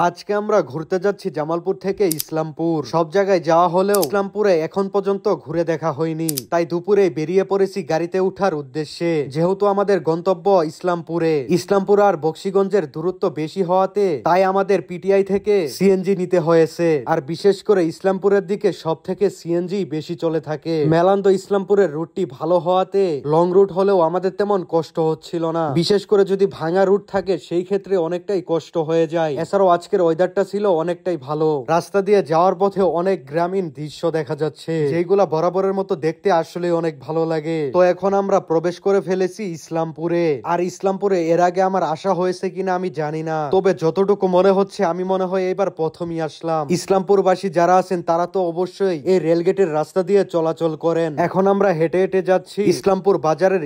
আজকে আমরা ঘুরতে যাচ্ছি জামালপুর থেকে ইসলামপুর। সব জায়গায় যাওয়া হলেও ইসলামপুরে এখন পর্যন্ত ঘুরে দেখা হয়নি, তাই দুপুরে বেরিয়ে পড়েছি গাড়িতে উঠার উদ্দেশ্যে। যেহেতু আমাদের গন্তব্য ইসলামপুর আর বক্সিগঞ্জের দূরত্ব বেশি হওয়াতে তাই আমাদের পিটিআই থেকে সিএনজি নিতে হয়েছে। আর বিশেষ করে ইসলামপুরের দিকে সব থেকে সিএনজি বেশি চলে থাকে। মেলান্দ ইসলামপুরের রুটটি ভালো হওয়াতে লং রুট হলেও আমাদের তেমন কষ্ট হচ্ছিল না। বিশেষ করে যদি ভাঙা রুট থাকে সেই ক্ষেত্রে অনেকটাই কষ্ট হয়ে যায়। এছাড়াও আজকের ওয়েদারটা ছিল অনেকটাই ভালো। রাস্তা দিয়ে যাওয়ার পথে অনেক গ্রামীণ দৃশ্য দেখা যাচ্ছে, যেগুলা বরাবরের মতো দেখতে আসলে অনেক ভালো লাগে। তো এখন আমরা প্রবেশ করে ফেলেছি ইসলামপুরে। আর ইসলামপুরে এর আগে আমার আসা হয়েছে কিনা আমি জানি না, তবে যতটুকু মনে হচ্ছে আমি মনে হয় এবার প্রথমই আসলাম। ইসলামপুরবাসী যারা আছেন তারা তো অবশ্যই এই রেলগেটের রাস্তা দিয়ে চলাচল করেন। এখন আমরা হেঁটে হেঁটে যাচ্ছি ইসলামপুর বাজারের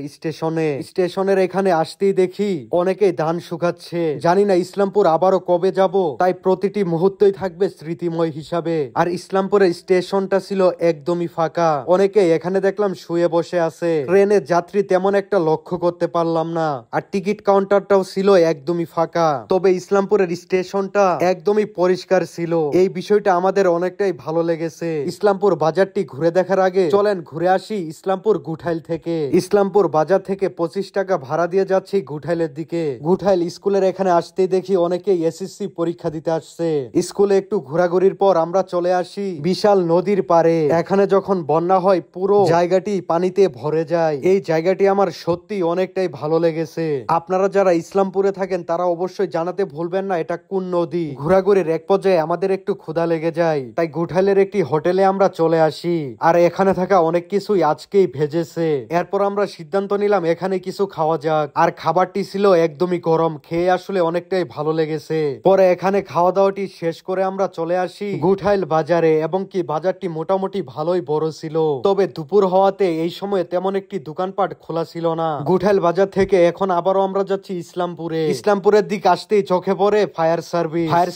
স্টেশনের এখানে আসতেই দেখি অনেকেই ধান শুকাচ্ছে। জানি না ইসলামপুর আবারও কবে যাব, তাই প্রতিটি মুহূর্তই থাকবে স্মৃতিময় হিসাবে। আর ইসলামপুরের স্টেশনটা ছিল একদমই ফাঁকা। অনেকে এখানে দেখলাম শুয়ে বসে আছে। ট্রেনের যাত্রী তেমন একটা লক্ষ্য করতে পারলাম না। আর টিকিট কাউন্টারটাও ছিল একদমই ফাঁকা। তবে ইসলামপুরের স্টেশনটা একদমই পরিষ্কার ছিল। এই বিষয়টা আমাদের অনেকটাই ভালো লেগেছে। ইসলামপুর বাজারটি ঘুরে দেখার আগে চলেন ঘুরে আসি ইসলামপুর গুঠাইল থেকে। ইসলামপুর বাজার থেকে 25 টাকা ভাড়া দিয়ে যাচ্ছি গুঠাইলের দিকে। গুঠাইল স্কুলের এখানে আসতেই দেখি অনেকেই এসএসসি পরীক্ষা দিতে আসছে। স্কুলে একটু ঘোরাঘুরির পর আমরা চলে আসি বিশাল নদীর পারে। এখানে যখন বন্যা হয় পুরো জায়গাটি পানিতে ভরে যায়। এই জায়গাটি আমার সত্যি অনেকটাই ভালো লেগেছে। আপনারা যারা ইসলামপুরে থাকেন তারা অবশ্যই জানাতে ভুলবেন না এটা কোন নদী। ঘোরাঘুরির এক পর্যায়ে আমাদের একটু ক্ষুধা লেগে যায়, তাই গুঠাইলের একটি হোটেলে আমরা চলে আসি। আর এখানে থাকা অনেক কিছুই আজকেই ভেজেছে। এরপর আমরা সিদ্ধান্ত নিলাম এখানে কিছু খাওয়া যাক। আর খাবারটি ছিল একদমই গরম, খেয়ে আসলে অনেকটাই ভালো লেগেছে। পরে এখানে খাওয়া দাওয়াটি শেষ করে আমরা চলে আসি গুঠাইল বাজারে, এবং কি বাজারটি মোটামুটি ভালোই বড় ছিল। তবে দুপুর হওয়াতে এই সময় তেমন একটি দোকানপাট খোলা ছিল না। গুঠাইল বাজার থেকে এখন আবারও আমরা যাচ্ছি ইসলামপুরের দিক আসতেই চোখে পড়ে ফায়ার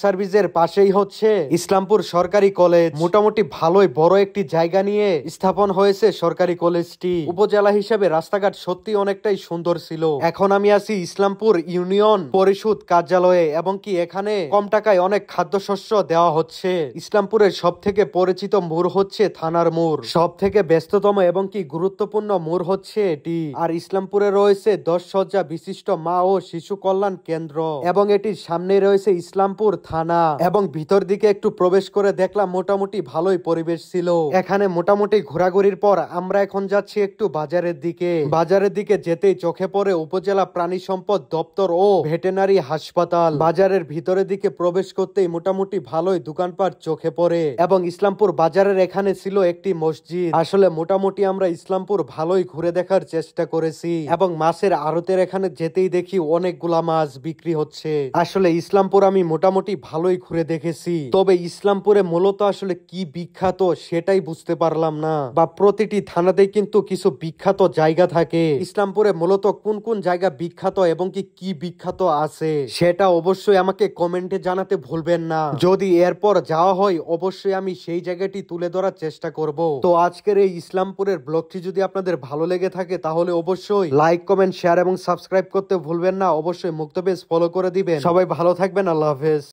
সার্ভিসের পাশেই হচ্ছে ইসলামপুর সরকারি কলেজ। মোটামুটি ভালোই বড় একটি জায়গা নিয়ে স্থাপন হয়েছে সরকারি কলেজটি। উপজেলা হিসেবে রাস্তাঘাট সত্যি অনেকটাই সুন্দর ছিল। এখন আমি আছি ইসলামপুর ইউনিয়ন পরিষদ কার্যালয়ে, এবং কি এখানে কম টাকায় অনেক খাদ্যশস্য দেওয়া হচ্ছে। ইসলামপুরের সব থেকে পরিচিত মোড় হচ্ছে থানার মোড়। সব থেকে ব্যস্ততম এবং কি গুরুত্বপূর্ণ মোড় হচ্ছে এটি। আর ইসলামপুরে রয়েছে 10 শয্যা বিশিষ্ট মা ও শিশু কল্যাণ কেন্দ্র, এবং এটির সামনে রয়েছে ইসলামপুর থানা। এবং ভিতর দিকে একটু প্রবেশ করে দেখলাম মোটামুটি ভালোই পরিবেশ ছিল। এখানে মোটামুটি ঘোরাঘুরির পর আমরা এখন যাচ্ছি একটু বাজারের দিকে যেতেই চোখে পড়ে উপজেলা প্রাণী সম্পদ দপ্তর ও ভেটেনারি হাসপাতাল। বাজারের ভিতরের দিকে প্রবেশ করতেই মোটামুটি ভালোই দোকানপাট চোখে পড়ে, এবং ইসলামপুর বাজারের এখানে ছিল একটি মসজিদ। আসলে মোটামুটি আমরা ইসলামপুর ভালোই ঘুরে দেখার চেষ্টা করেছি, এবং মাছের আড়তের এখানে যেতেই দেখি অনেকগুলা মাছ বিক্রি হচ্ছে। আসলে ইসলামপুর আমি মোটামুটি ভালোই ঘুরে দেখেছি, তবে ইসলামপুরে মূলত আসলে কি বিখ্যাত সেটাই বুঝতে পারলাম না। বা প্রতিটি থানাতেই কিন্তু কিছু বিখ্যাত জায়গা থাকে। ইসলামপুরে মূলত কোন কোন জায়গা বিখ্যাত এবং কি বিখ্যাত আছে সেটা অবশ্যই আমাকে কমেন্টে জানাতে ভুলবেন না। যদি এরপর যাওয়া হয় অবশ্যই আমি সেই জায়গাটি তুলে ধরার চেষ্টা করব। তো আজকের এই ইসলামপুরের ব্লগটি যদি আপনাদের ভালো লেগে থাকে তাহলে অবশ্যই লাইক, কমেন্ট, শেয়ার এবং সাবস্ক্রাইব করতে ভুলবেন না। অবশ্যই মুক্তবেজ ফলো করে দিবেন। সবাই ভালো থাকবেন। আল্লাহ হাফেজ।